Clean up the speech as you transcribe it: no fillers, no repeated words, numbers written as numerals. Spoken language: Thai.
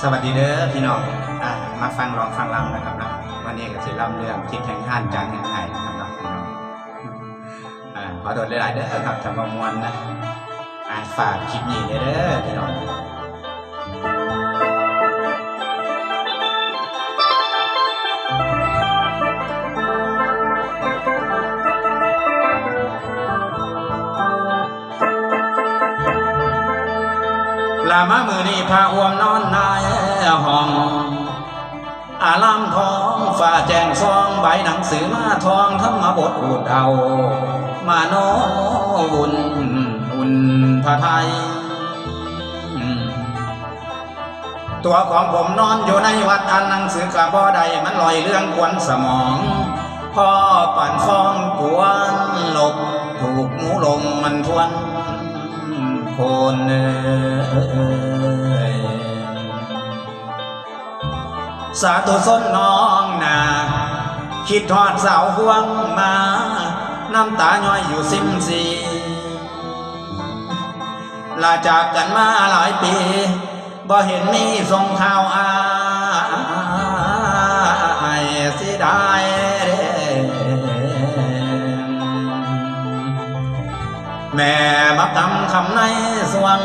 สวัสดีเด้อพี่น้องมาฟังร้องฟังรำนะครับนะวันนี้ก็จะรำเรื่องคิดแห่งห้านจานแห่งไห้นะครับพี่น้องขอโทษหลายๆเด้อครับทำประมวลนะฝากคลิปนี้เด้อพี่น้องลามามือนี้พาอ้วมนอนนายห้องอารามทองฝ่าแจงซองใบหนังสือมาทองธรรมบทอุดเอามาโนอุ่นพระไทยตัวของผมนอนอยู่ในวัดอันหนังสือกะบ่ได้มันลอยเรื่องกวนสมองพ่อปั่นฟองกวนหลบถูกงูลงมันทวนโคนสาธุส้นน้องนาคิดทอดสาวห่วงมาน้ำตาย้อยอยู่ซิมซีลาจากกันมาหลายปีบ่เห็นมีส่งข่าวเสียดายแม่บักตำคำในสวง